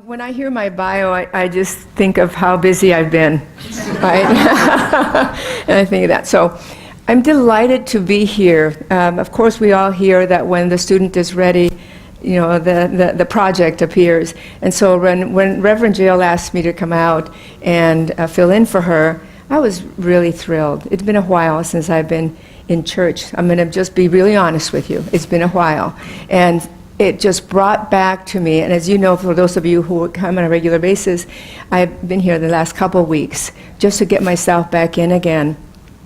When I hear my bio, I just think of how busy I've been, right? And I think of that. So I'm delighted to be here. Of course, we all hear that when the student is ready, you know, the project appears. And so when Reverend Jill asked me to come out and fill in for her, I was really thrilled. It's been a while since I've been in church. I'm going to just be really honest with you. It's been a while. And it just brought back to me, and as you know, for those of you who come on a regular basis, I've been here the last couple of weeks just to get myself back in again.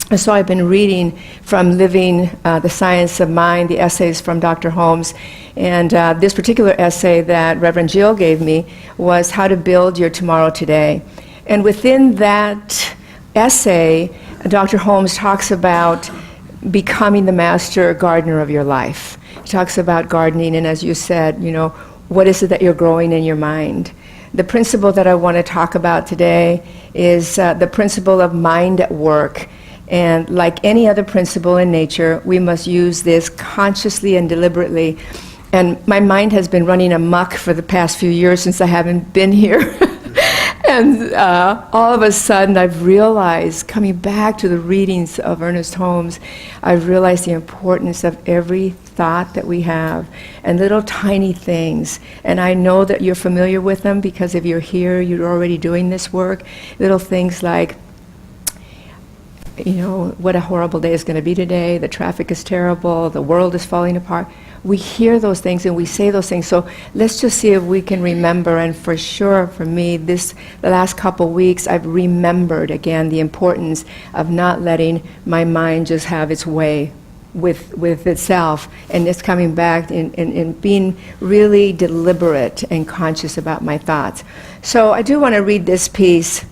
And so I've been reading from Living the Science of Mind, the essays from Dr. Holmes, and this particular essay that Reverend Jill gave me was How to Build Your Tomorrow Today. And within that essay, Dr. Holmes talks about becoming the master gardener of your life. He talks about gardening, and as you said, you know, what is it that you're growing in your mind? The principle that I want to talk about today is the principle of mind at work. And like any other principle in nature, we must use this consciously and deliberately. And my mind has been running amok for the past few years since I haven't been here. And all of a sudden, I've realized, coming back to the readings of Ernest Holmes, I've realized the importance of every thought that we have and little tiny things. And I know that you're familiar with them because if you're here, you're already doing this work. Little things like, you know, what a horrible day is going to be today, the traffic is terrible, the world is falling apart. We hear those things and we say those things, so let's just see if we can remember. And for sure, for me, the last couple weeks, I've remembered again the importance of not letting my mind just have its way with itself, and it's coming back in being really deliberate and conscious about my thoughts. So I do want to read this piece.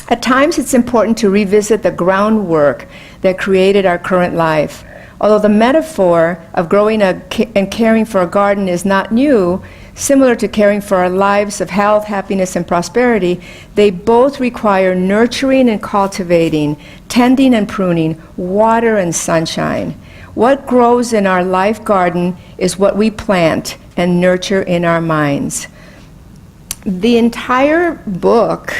At times, it's important to revisit the groundwork that created our current life. Although the metaphor of growing and caring for a garden is not new, similar to caring for our lives of health, happiness, and prosperity, they both require nurturing and cultivating, tending and pruning, water and sunshine. What grows in our life garden is what we plant and nurture in our minds. The entire book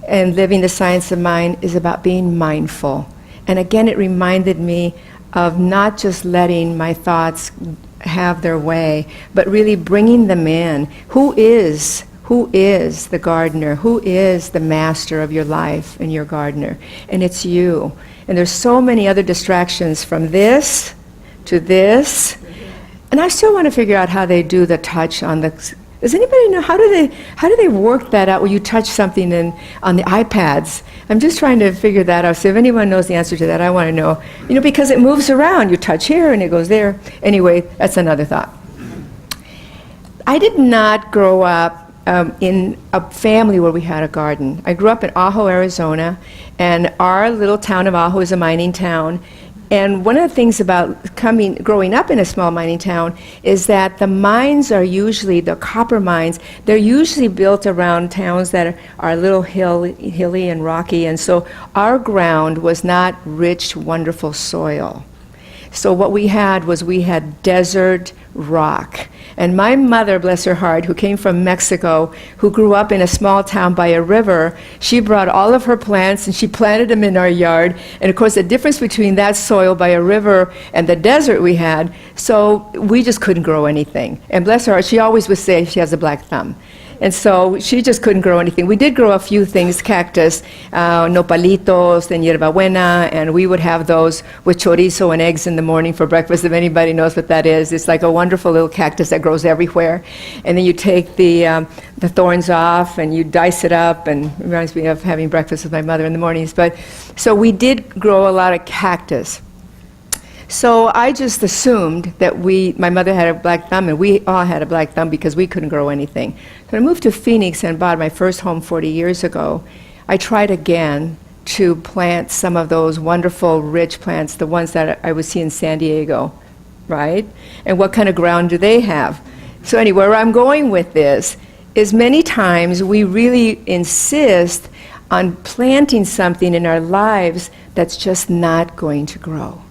and Living the Science of Mind is about being mindful. And again, it reminded me of not just letting my thoughts have their way, but really bringing them in. Who is the gardener? Who is the master of your life and your gardener? And it's you. And there's so many other distractions from this to this. And I still want to figure out how they do the touch on the... Does anybody know how do they work that out when you touch something on the iPads? I'm just trying to figure that out. So if anyone knows the answer to that, I want to know. You know, because it moves around. You touch here and it goes there. Anyway, that's another thought. I did not grow up in a family where we had a garden. I grew up in Ajo, Arizona, and our little town of Ajo is a mining town. And one of the things about growing up in a small mining town is that the mines are usually, the copper mines, they're usually built around towns that are a little hilly and rocky, and so our ground was not rich, wonderful soil. So what we had desert rock. And my mother, bless her heart, who came from Mexico, who grew up in a small town by a river, she brought all of her plants and she planted them in our yard. And of course, the difference between that soil by a river and the desert we had, so we just couldn't grow anything. And bless her heart, she always would say she has a black thumb. And so she just couldn't grow anything. We did grow a few things, cactus, nopalitos, and hierbabuena, and we would have those with chorizo and eggs in the morning for breakfast, if anybody knows what that is. It's like a wonderful little cactus that grows everywhere. And then you take the thorns off and you dice it up, and it reminds me of having breakfast with my mother in the mornings. But so we did grow a lot of cactus. So I just assumed that my mother had a black thumb, and we all had a black thumb because we couldn't grow anything. So I moved to Phoenix and bought my first home 40 years ago. I tried again to plant some of those wonderful, rich plants, the ones that I would see in San Diego, right? And what kind of ground do they have? So anyway, where I'm going with this is many times we really insist on planting something in our lives that's just not going to grow.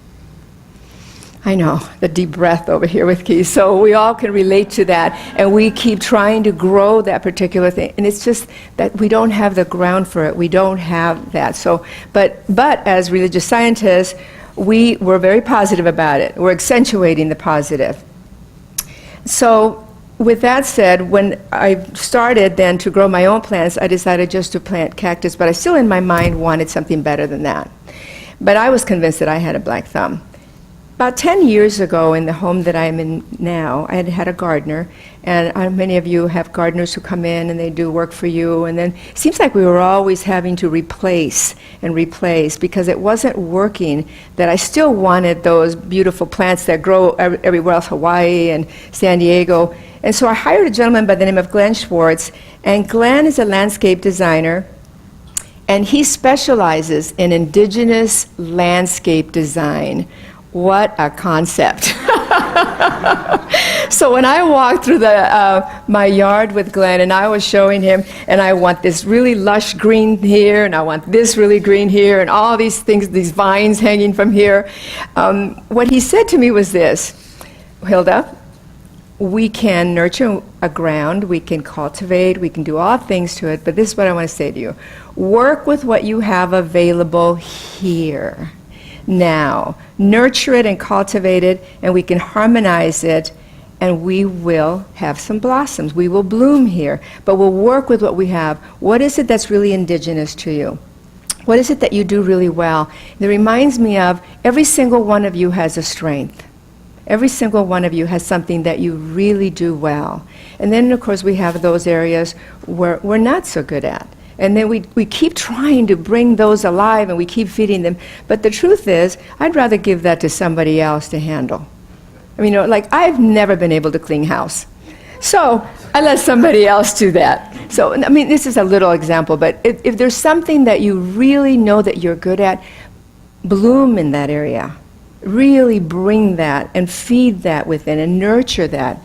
I know, the deep breath over here with Keith. So we all can relate to that, and we keep trying to grow that particular thing. And it's just that we don't have the ground for it. We don't have that. So, but as religious scientists, we're very positive about it. We're accentuating the positive. So with that said, when I started then to grow my own plants, I decided just to plant cactus, but I still in my mind wanted something better than that. But I was convinced that I had a black thumb. About 10 years ago, in the home that I'm in now, I had a gardener, and many of you have gardeners who come in and they do work for you, and then it seems like we were always having to replace and replace because it wasn't working, that I still wanted those beautiful plants that grow everywhere else, Hawaii and San Diego. And so I hired a gentleman by the name of Glenn Schwartz, and Glenn is a landscape designer, and he specializes in indigenous landscape design. What a concept. So when I walked through my yard with Glenn and I was showing him, and I want this really lush green here, and I want this really green here, and all these things, these vines hanging from here, what he said to me was this: Hilda, we can nurture a ground, we can cultivate, we can do all things to it, but this is what I want to say to you. Work with what you have available here. Now, nurture it and cultivate it, and we can harmonize it, and we will have some blossoms. We will bloom here, but we'll work with what we have. What is it that's really indigenous to you? What is it that you do really well? It reminds me of every single one of you has a strength. Every single one of you has something that you really do well. And then, of course, we have those areas where we're not so good at. And then we keep trying to bring those alive, and we keep feeding them. But the truth is, I'd rather give that to somebody else to handle. I mean, like, I've never been able to clean house. So I let somebody else do that. So, I mean, this is a little example, but if there's something that you really know that you're good at, bloom in that area. Really bring that and feed that within and nurture that.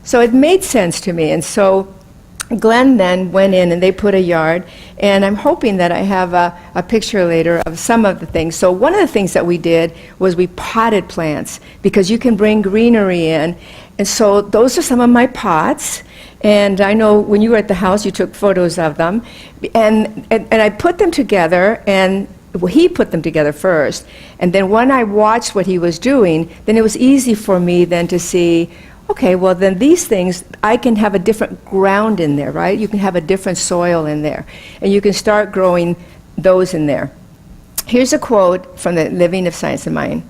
So it made sense to me. And so Glenn then went in and they put a yard, and I'm hoping that I have a picture later of some of the things. So one of the things that we did was we potted plants, because you can bring greenery in. And so those are some of my pots, and I know when you were at the house you took photos of them, and I put them together, and well, he put them together first, and then when I watched what he was doing, then it was easy for me then to see, okay, well then these things, I can have a different ground in there, right? You can have a different soil in there, and you can start growing those in there. Here's a quote from the Living of Science and Mind.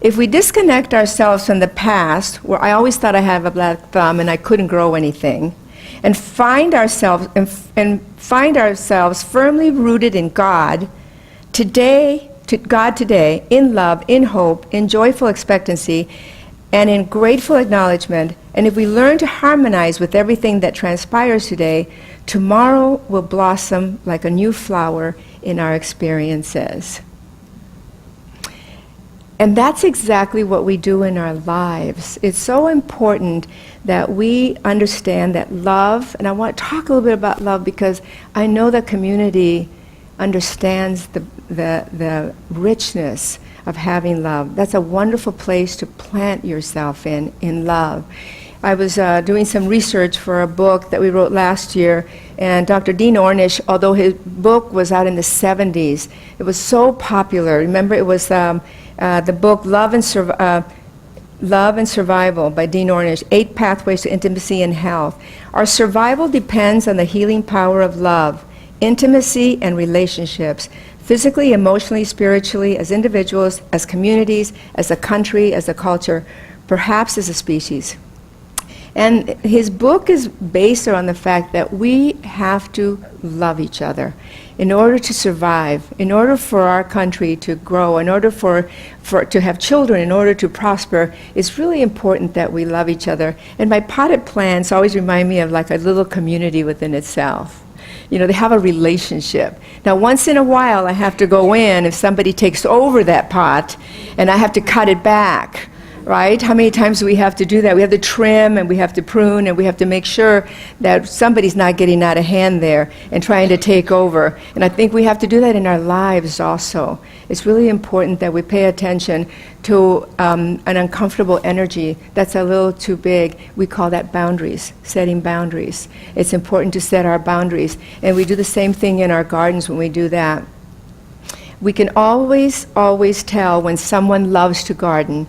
If we disconnect ourselves from the past, where I always thought I had a black thumb and I couldn't grow anything, and find ourselves firmly rooted in God today, in love, in hope, in joyful expectancy, and in grateful acknowledgement, and if we learn to harmonize with everything that transpires today, tomorrow will blossom like a new flower in our experiences. And that's exactly what we do in our lives. It's so important that we understand that love, and I want to talk a little bit about love because I know the community understands the richness of having love. That's a wonderful place to plant yourself in love. I was doing some research for a book that we wrote last year, and Dr. Dean Ornish, although his book was out in the 70s, it was so popular. Remember, it was the book Love and Survival by Dean Ornish, 8 Pathways to Intimacy and Health. Our survival depends on the healing power of love, intimacy, and relationships, physically, emotionally, spiritually, as individuals, as communities, as a country, as a culture, perhaps as a species. And his book is based on the fact that we have to love each other in order to survive, in order for our country to grow, in order for to have children, in order to prosper. It's really important that we love each other. And my potted plants always remind me of like a little community within itself. You know, they have a relationship. Now, once in a while, I have to go in if somebody takes over that pot, and I have to cut it back, right? How many times do we have to do that? We have to trim and we have to prune and we have to make sure that somebody's not getting out of hand there and trying to take over. And I think we have to do that in our lives also. It's really important that we pay attention to an uncomfortable energy that's a little too big. We call that boundaries, setting boundaries. It's important to set our boundaries. And we do the same thing in our gardens when we do that. We can always tell when someone loves to garden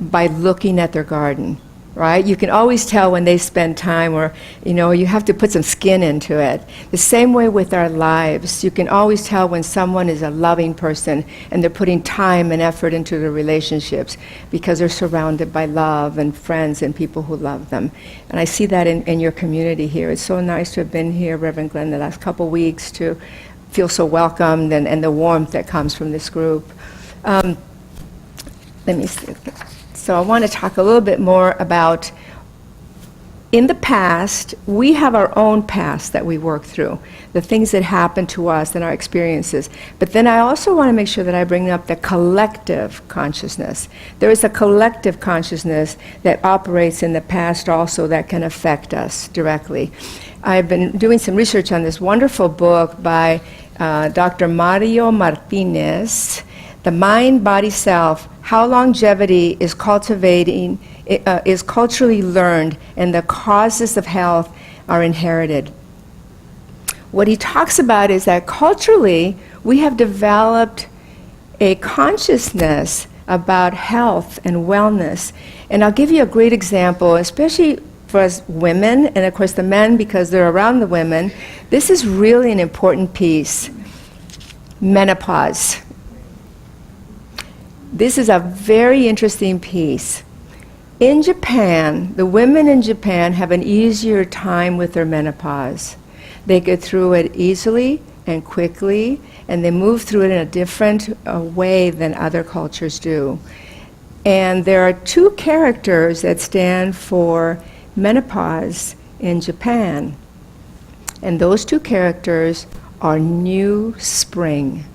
by looking at their garden, right? You can always tell when they spend time, or, you have to put some skin into it. The same way with our lives. You can always tell when someone is a loving person and they're putting time and effort into their relationships because they're surrounded by love and friends and people who love them. And I see that in your community here. It's so nice to have been here, Reverend Glenn, the last couple weeks, to feel so welcomed and the warmth that comes from this group. Let me see. So I want to talk a little bit more about, in the past, we have our own past that we work through, the things that happen to us and our experiences. But then I also want to make sure that I bring up the collective consciousness. There is a collective consciousness that operates in the past also that can affect us directly. I've been doing some research on this wonderful book by Dr. Mario Martinez, The Mind, Body, Self, How Longevity is Cultivating, is Culturally Learned, and the Causes of Health are Inherited. What he talks about is that culturally, we have developed a consciousness about health and wellness. And I'll give you a great example, especially for us women, and of course the men, because they're around the women. This is really an important piece. Menopause. This is a very interesting piece. In Japan, the women in Japan have an easier time with their menopause. They get through it easily and quickly, and they move through it in a different way than other cultures do. And there are two characters that stand for menopause in Japan. And those two characters are new spring.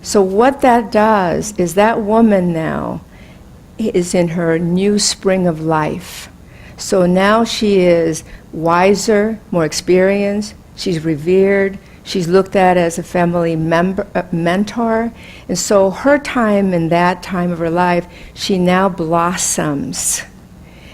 So what that does is that woman now is in her new spring of life. So now she is wiser, more experienced, she's revered, she's looked at as a family mentor, and so her time in that time of her life, she now blossoms.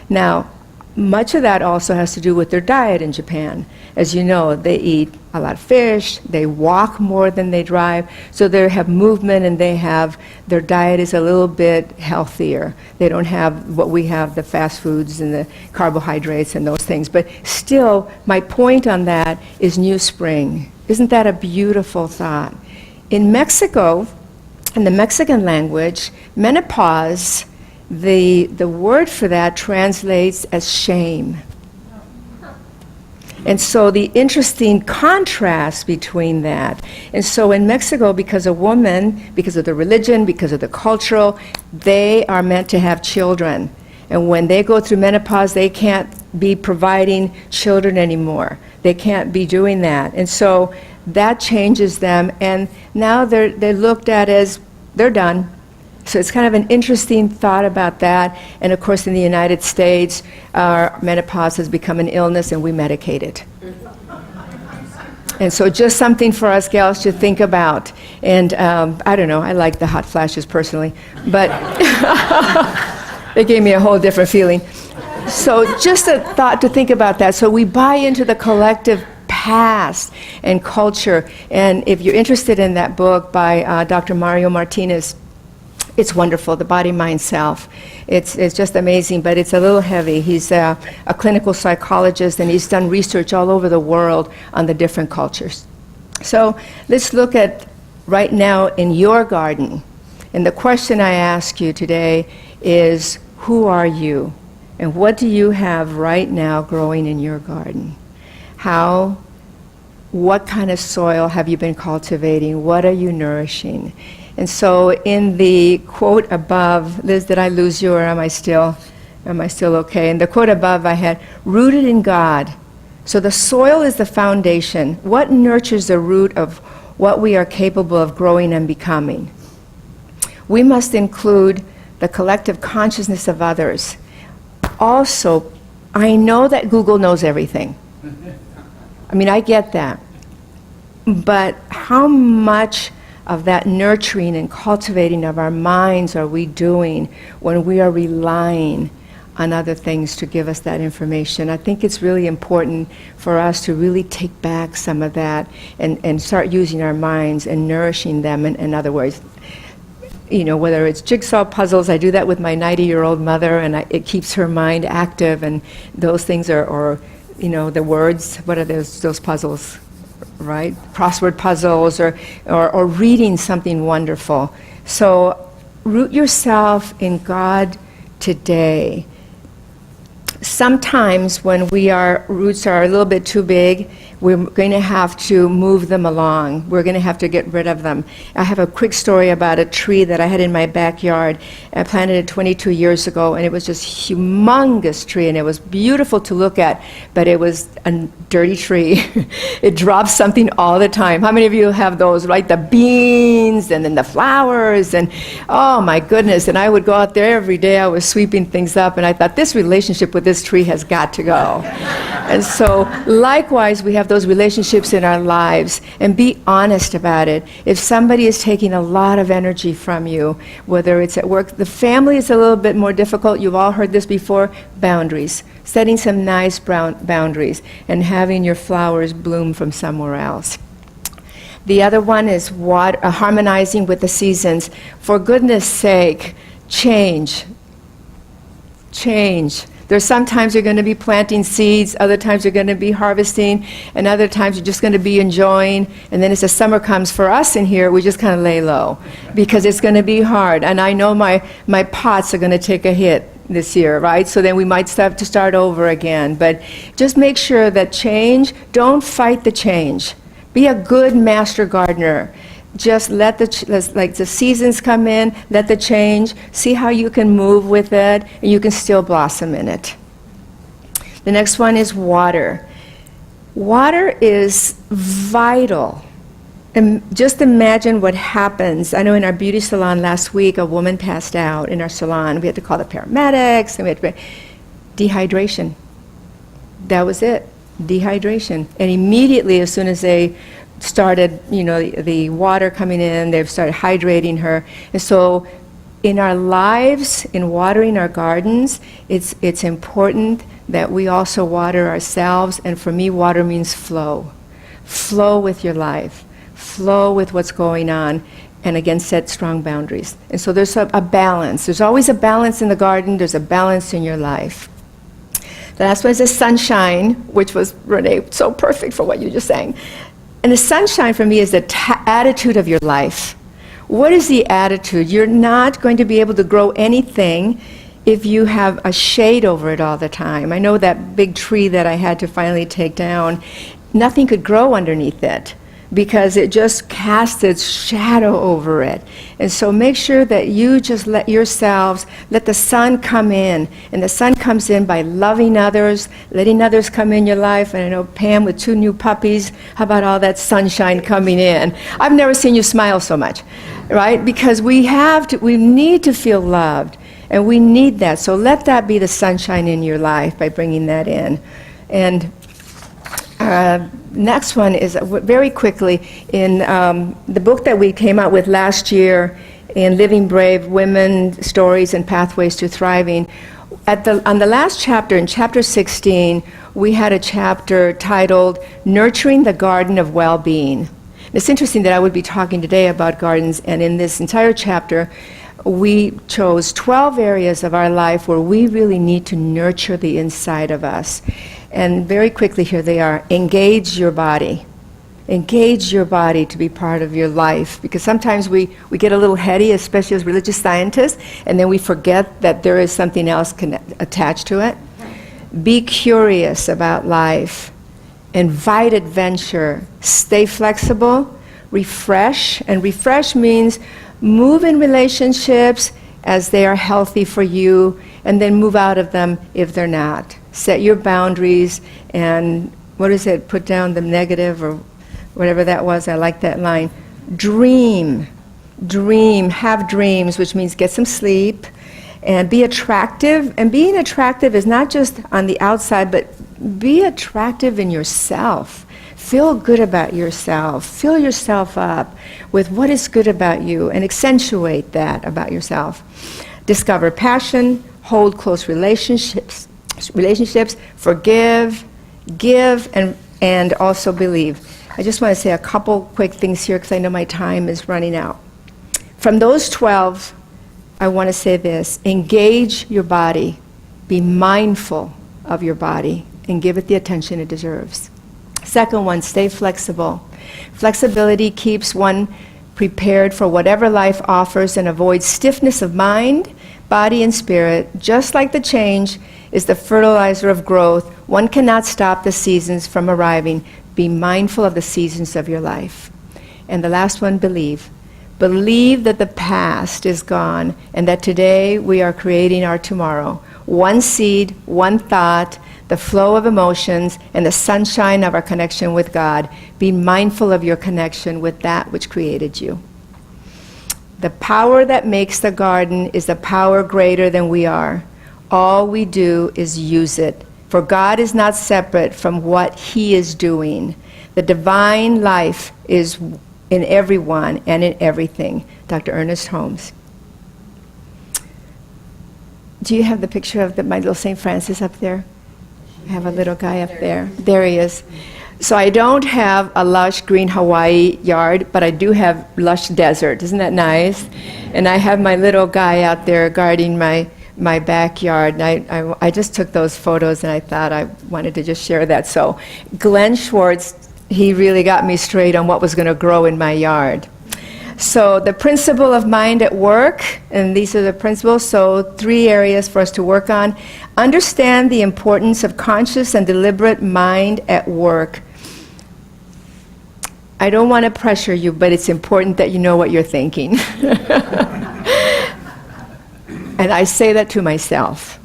Now, much of that also has to do with their diet in Japan. As you know, they eat a lot of fish, they walk more than they drive, so they have movement and their diet is a little bit healthier. They don't have what we have, the fast foods and the carbohydrates and those things. But still, my point on that is new spring. Isn't that a beautiful thought? In Mexico, in the Mexican language, menopause, the word for that translates as shame. And so the interesting contrast between that. And so in Mexico, because a woman, because of the religion, because of the cultural, they are meant to have children. And when they go through menopause, they can't be providing children anymore. They can't be doing that. And so that changes them. And now they're looked at as they're done. So it's kind of an interesting thought about that. And of course, in the United States, menopause has become an illness and we medicate it. And so just something for us gals to think about. And I don't know, I like the hot flashes personally, but it gave me a whole different feeling. So just a thought to think about that. So we buy into the collective past and culture. And if you're interested in that book by Dr. Mario Martinez, it's wonderful, The Body, Mind, Self. It's just amazing, but it's a little heavy. He's a clinical psychologist, and he's done research all over the world on the different cultures. So let's look at right now in your garden. And the question I ask you today is, who are you? And what do you have right now growing in your garden? What kind of soil have you been cultivating? What are you nourishing? And so in the quote above, Liz, did I lose you or am I still okay? In the quote above I had, rooted in God. So the soil is the foundation. What nurtures the root of what we are capable of growing and becoming? We must include the the collective consciousness of others. Also, I know that Google knows everything. I mean, I get that. But how much of that nurturing and cultivating of our minds are we doing when we are relying on other things to give us that information? I think it's really important for us to really take back some of that and start using our minds and nourishing them in other ways. You know, whether it's jigsaw puzzles, I do that with my 90-year-old mother, and it keeps her mind active, and those things are, or, you know, the words, what are those puzzles, right? Crossword puzzles, or reading something wonderful. So root yourself in God today. Sometimes when our roots are a little bit too big, we're going to have to move them along. We're going to have to get rid of them. I have a quick story about a tree that I had in my backyard. I planted it 22 years ago, and it was just a humongous tree, and it was beautiful to look at, but it was a dirty tree. It drops something all the time. How many of you have those, right? The beans, and then the flowers, and oh my goodness. And I would go out there every day. I was sweeping things up, and I thought, this relationship with this tree has got to go. And so likewise, we have those relationships in our lives, and be honest about it. If somebody is taking a lot of energy from you, whether it's at work, the family is a little bit more difficult. You've all heard this before. Boundaries. Setting some nice boundaries and having your flowers bloom from somewhere else. The other one is harmonizing with the seasons. For goodness sake, change. Change. There's sometimes you're going to be planting seeds, other times you're going to be harvesting, and other times you're just going to be enjoying. And then as the summer comes for us in here, we just kind of lay low because it's going to be hard. And I know my pots are going to take a hit this year, right? So then we might have to start over again. But just make sure that don't fight the change. Be a good master gardener. Just let the seasons come in, let the change, see how you can move with it, and you can still blossom in it. The next one is water. Water is vital. And just imagine what happens. I know in our beauty salon last week, a woman passed out in our salon. We had to call the paramedics, and we had to... Dehydration. That was it. Dehydration. And immediately, as soon as they started, the water coming in, they've started hydrating her. And so in our lives, in watering our gardens, it's important that we also water ourselves. And for me, water means flow. Flow with your life. Flow with what's going on. And again, set strong boundaries. And so there's a balance. There's always a balance in the garden. There's a balance in your life. The last one is the sunshine, which was, Renee, so perfect for what you just sang. And the sunshine for me is the attitude of your life. What is the attitude? You're not going to be able to grow anything if you have a shade over it all the time. I know that big tree that I had to finally take down, nothing could grow underneath it because it just cast its shadow over it. And so make sure that you just let the sun come in. And the sun comes in by loving others, letting others come in your life. And I know Pam with 2 new puppies, how about all that sunshine coming in? I've never seen you smile so much, right? Because we need to feel loved, and we need that. So let that be the sunshine in your life by bringing that in. And next one is very quickly in the book that we came out with last year in Living Brave, Women, Stories and Pathways to Thriving. On the last chapter, in chapter 16, we had a chapter titled Nurturing the Garden of Well-Being. It's interesting that I would be talking today about gardens, and in this entire chapter, we chose 12 areas of our life where we really need to nurture the inside of us. And very quickly, here they are. Engage your body. Engage your body to be part of your life. Because sometimes we get a little heady, especially as religious scientists, and then we forget that there is something else attached to it. Be curious about life. Invite adventure. Stay flexible. Refresh. And refresh means move in relationships as they are healthy for you, and then move out of them if they're not. Set your boundaries, and put down the negative or whatever that was. I like that line. Dream. Dream, have dreams, which means get some sleep, and be attractive. And being attractive is not just on the outside, but be attractive in yourself. Feel good about yourself. Fill yourself up with what is good about you and accentuate that about yourself. Discover passion, hold close relationships, forgive, give, and also believe. I just want to say a couple quick things here because I know my time is running out. From those 12, I want to say this: engage your body, be mindful of your body, and give it the attention it deserves. Second one, stay flexible. Flexibility keeps one prepared for whatever life offers and avoids stiffness of mind, body, and spirit. Just like the change is the fertilizer of growth, one cannot stop the seasons from arriving. Be mindful of the seasons of your life. And the last one, believe. Believe that the past is gone and that today we are creating our tomorrow. One seed, one thought, the flow of emotions, and the sunshine of our connection with God. Be mindful of your connection with that which created you. The power that makes the garden is a power greater than we are. All we do is use it. For God is not separate from what He is doing. The divine life is in everyone and in everything. Dr. Ernest Holmes. Do you have the picture of my little St. Francis up there? I have a little guy up there. There he is. So I don't have a lush green Hawaii yard, but I do have lush desert. Isn't that nice? And I have my little guy out there guarding my backyard. And I just took those photos and I thought I wanted to just share that. So Glenn Schwartz, he really got me straight on what was going to grow in my yard. So the principle of mind at work, and these are the principles, so 3 areas for us to work on. Understand the importance of conscious and deliberate mind at work. I don't want to pressure you, but it's important that you know what you're thinking. And I say that to myself,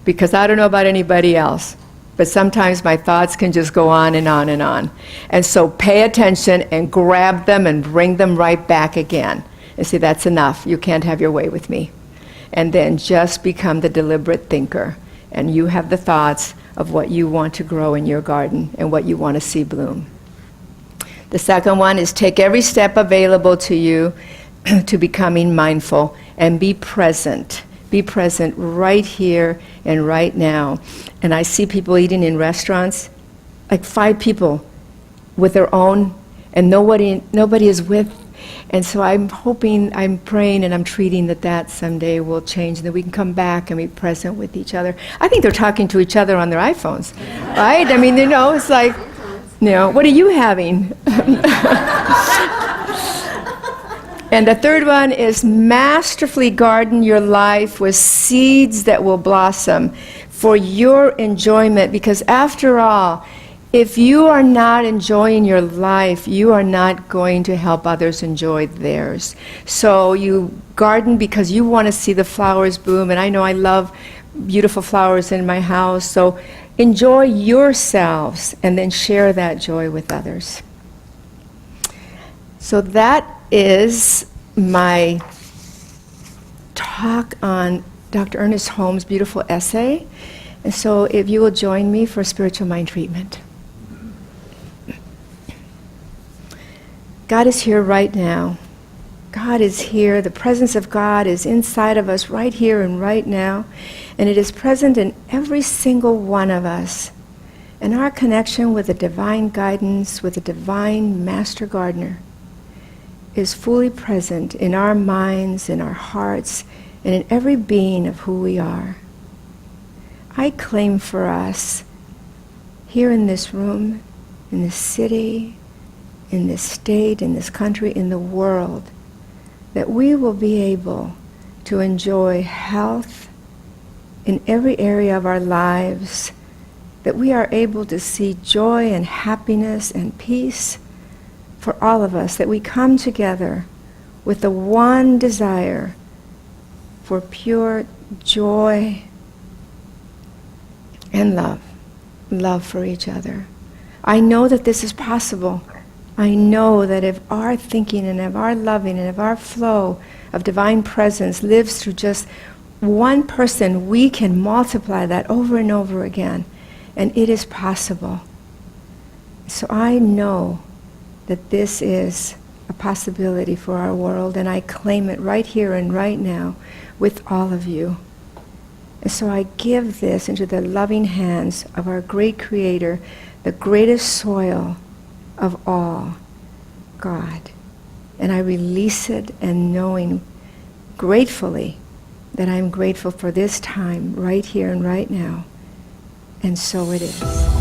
because I don't know about anybody else. But sometimes my thoughts can just go on and on and on. And so pay attention and grab them and bring them right back again. And say, that's enough. You can't have your way with me. And then just become the deliberate thinker. And you have the thoughts of what you want to grow in your garden and what you want to see bloom. The second one is take every step available to you to becoming mindful and be present. Be present right here and right now. And I see people eating in restaurants, like 5 people with their own, and nobody is with. And so I'm hoping, I'm praying, and I'm treating that someday will change, and that we can come back and be present with each other. I think they're talking to each other on their iPhones, right? I mean, it's like, what are you having? And the third one is masterfully garden your life with seeds that will blossom for your enjoyment. Because after all, if you are not enjoying your life, you are not going to help others enjoy theirs. So you garden because you want to see the flowers bloom. And I know I love beautiful flowers in my house. So enjoy yourselves and then share that joy with others. So that is my talk on Dr. Ernest Holmes' beautiful essay. And so if you will join me for spiritual mind treatment. God is here right now. God is here. The presence of God is inside of us right here and right now. And it is present in every single one of us. And our connection with the divine guidance, with the divine master gardener, is fully present in our minds, in our hearts, and in every being of who we are. I claim for us, here in this room, in this city, in this state, in this country, in the world, that we will be able to enjoy health in every area of our lives, that we are able to see joy and happiness and peace for all of us, that we come together with the one desire for pure joy and love for each other. I know that this is possible. I know that if our thinking and if our loving and if our flow of divine presence lives through just one person, we can multiply that over and over again. And it is possible. So I know that this is a possibility for our world, and I claim it right here and right now with all of you. And so I give this into the loving hands of our great Creator, the greatest soil of all, God. And I release it, and knowing gratefully that I'm grateful for this time right here and right now. And so it is.